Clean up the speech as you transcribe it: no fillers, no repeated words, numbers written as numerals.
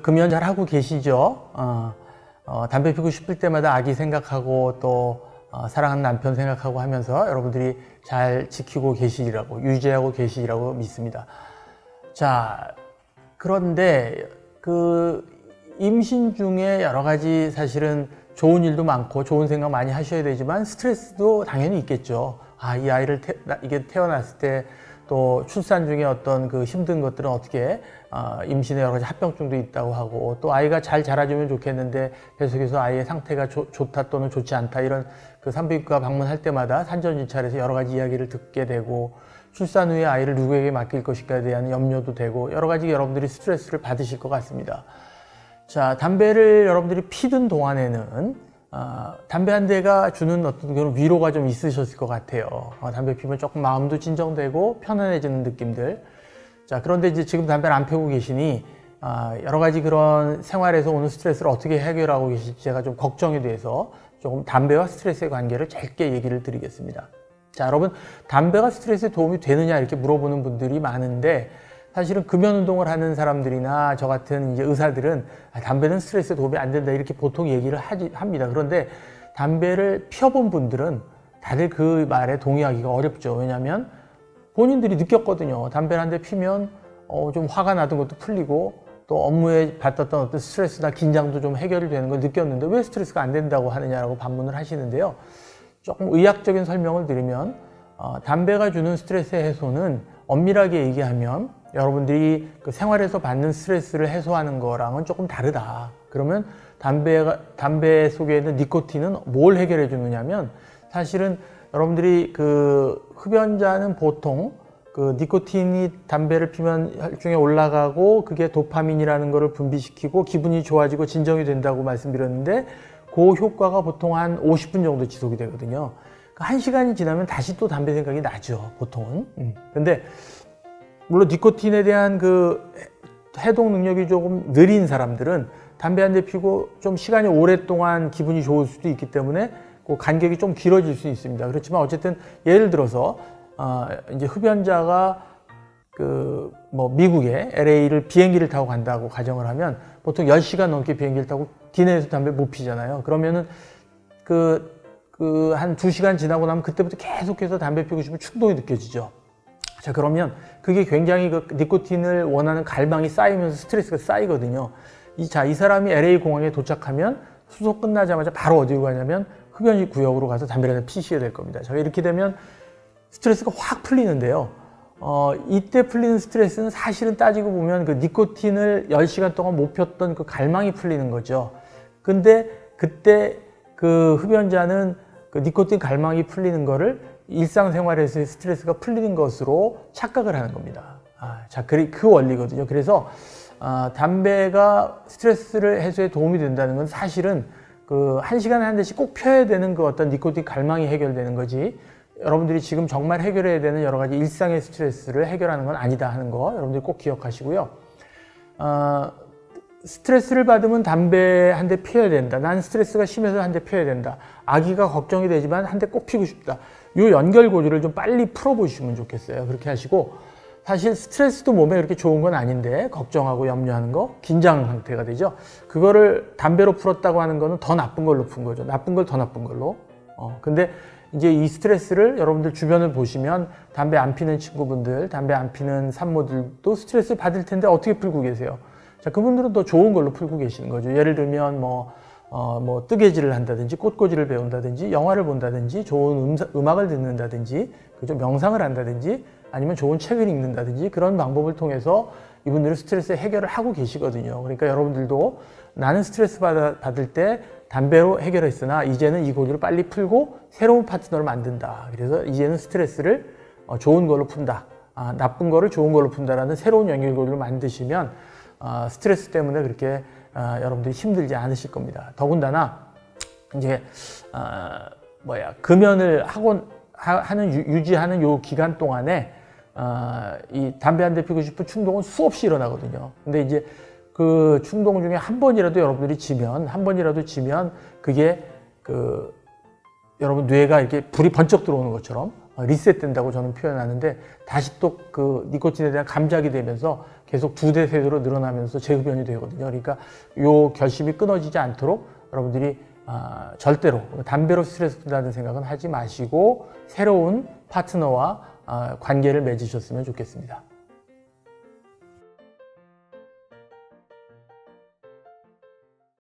금연 잘 하고 계시죠? 담배 피우고 싶을 때마다 아기 생각하고 또 사랑하는 남편 생각하고 하면서 여러분들이 잘 지키고 계시리라고, 유지하고 계시리라고 믿습니다. 자, 그런데 그 임신 중에 여러 가지 사실은 좋은 일도 많고 좋은 생각 많이 하셔야 되지만 스트레스도 당연히 있겠죠. 이 아이를 이게 태어났을 때 또 출산 중에 어떤 그 힘든 것들은 어떻게 임신에 여러 가지 합병증도 있다고 하고, 또 아이가 잘 자라주면 좋겠는데 계속해서 아이의 상태가 좋다 또는 좋지 않다, 이런 그 산부인과 방문할 때마다 산전진찰에서 여러 가지 이야기를 듣게 되고, 출산 후에 아이를 누구에게 맡길 것인가에 대한 염려도 되고, 여러 가지 여러분들이 스트레스를 받으실 것 같습니다. 자, 담배를 여러분들이 피던 동안에는 담배 한 대가 주는 어떤 그런 위로가 좀 있으셨을 것 같아요. 담배 피우면 조금 마음도 진정되고 편안해지는 느낌들. 자, 그런데 이제 지금 담배를 안 피우고 계시니 여러 가지 그런 생활에서 오는 스트레스를 어떻게 해결하고 계실지 제가 좀 걱정이 돼서 조금 담배와 스트레스의 관계를 짧게 얘기를 드리겠습니다. 자, 여러분, 담배가 스트레스에 도움이 되느냐 이렇게 물어보는 분들이 많은데, 사실은 금연 운동을 하는 사람들이나 저 같은 이제 의사들은 담배는 스트레스에 도움이 안 된다 이렇게 보통 얘기를 합니다. 그런데 담배를 피워본 분들은 다들 그 말에 동의하기가 어렵죠. 왜냐하면 본인들이 느꼈거든요. 담배를 한 대 피면 좀 화가 나던 것도 풀리고, 또 업무에 받았던 어떤 스트레스나 긴장도 좀 해결이 되는 걸 느꼈는데 왜 스트레스가 안 된다고 하느냐라고 반문을 하시는데요. 조금 의학적인 설명을 드리면 담배가 주는 스트레스 해소는 엄밀하게 얘기하면 여러분들이 그 생활에서 받는 스트레스를 해소하는 거랑은 조금 다르다. 그러면 담배 속에 있는 니코틴은 뭘 해결해 주느냐면, 사실은 여러분들이 그 흡연자는 보통 그 니코틴이 담배를 피면 혈중에 올라가고 그게 도파민이라는 거를 분비시키고 기분이 좋아지고 진정이 된다고 말씀드렸는데, 그 효과가 보통 한 50분 정도 지속이 되거든요. 1시간이 지나면 다시 또 담배 생각이 나죠, 보통은. 근데 물론 니코틴에 대한 그 해독 능력이 조금 느린 사람들은 담배 한 대 피고 좀 시간이 오랫동안 기분이 좋을 수도 있기 때문에 그 간격이 좀 길어질 수 있습니다. 그렇지만 어쨌든 예를 들어서 이제 흡연자가 그 뭐 미국에 LA를 비행기를 타고 간다고 가정을 하면 보통 10시간 넘게 비행기를 타고 기내에서 담배 못 피잖아요. 그러면은 한 2시간 지나고 나면 그때부터 계속해서 담배 피우고 싶으면 충동이 느껴지죠. 자, 그러면 그게 굉장히 그 니코틴을 원하는 갈망이 쌓이면서 스트레스가 쌓이거든요. 이 사람이 LA 공항에 도착하면 수속 끝나자마자 바로 어디로 가냐면 흡연 구역으로 가서 담배를 하나 피셔야 될 겁니다. 자, 이렇게 되면 스트레스가 확 풀리는데요. 이때 풀리는 스트레스는 사실은 따지고 보면 그 니코틴을 10시간 동안 못 폈던 그 갈망이 풀리는 거죠. 근데 그때 그 흡연자는 그 니코틴 갈망이 풀리는 거를 일상생활에서의 스트레스가 풀리는 것으로 착각을 하는 겁니다. 자, 그 원리거든요. 그래서 담배가 스트레스를 해소에 도움이 된다는 건 사실은 그 1시간에 한 대씩 꼭 펴야 되는 그 어떤 니코틴 갈망이 해결되는 거지, 여러분들이 지금 정말 해결해야 되는 여러 가지 일상의 스트레스를 해결하는 건 아니다 하는 거 여러분들이 꼭 기억하시고요. 스트레스를 받으면 담배 한 대 피워야 된다. 난 스트레스가 심해서 한 대 피워야 된다. 아기가 걱정이 되지만 한 대 꼭 피우고 싶다. 이 연결고리를 좀 빨리 풀어보시면 좋겠어요. 그렇게 하시고, 사실 스트레스도 몸에 그렇게 좋은 건 아닌데 걱정하고 염려하는 거, 긴장 상태가 되죠. 그거를 담배로 풀었다고 하는 거는 더 나쁜 걸로 푼 거죠. 나쁜 걸 더 나쁜 걸로. 근데 이제 이 스트레스를 여러분들 주변을 보시면 담배 안 피는 친구분들, 담배 안 피는 산모들도 스트레스 받을 텐데 어떻게 풀고 계세요? 자, 그분들은 더 좋은 걸로 풀고 계시는 거죠. 예를 들면 뭐 뜨개질을 한다든지 꽃꽂이를 배운다든지 영화를 본다든지 좋은 음악을 듣는다든지 그죠? 명상을 한다든지 아니면 좋은 책을 읽는다든지 그런 방법을 통해서 이분들은 스트레스 해결을 하고 계시거든요. 그러니까 여러분들도 나는 스트레스 받을 때 담배로 해결했으나 이제는 이 고리를 빨리 풀고 새로운 파트너를 만든다. 그래서 이제는 스트레스를 좋은 걸로 푼다. 나쁜 거를 좋은 걸로 푼다라는 새로운 연결고리를 만드시면 스트레스 때문에 그렇게 여러분들이 힘들지 않으실 겁니다. 더군다나 이제 금연을 유지하는 요 기간 동안에 이 담배 한 대 피우고 싶은 충동은 수없이 일어나거든요. 근데 이제 그 충동 중에 한 번이라도 여러분들이 지면 그게 여러분 뇌가 이렇게 불이 번쩍 들어오는 것처럼 리셋된다고 저는 표현하는데 다시 또 그 니코틴에 대한 감작이 되면서 계속 2대, 3대로 늘어나면서 재흡연이 되거든요. 그러니까 요 결심이 끊어지지 않도록 여러분들이 절대로 담배로 스트레스 받는 생각은 하지 마시고 새로운 파트너와 관계를 맺으셨으면 좋겠습니다.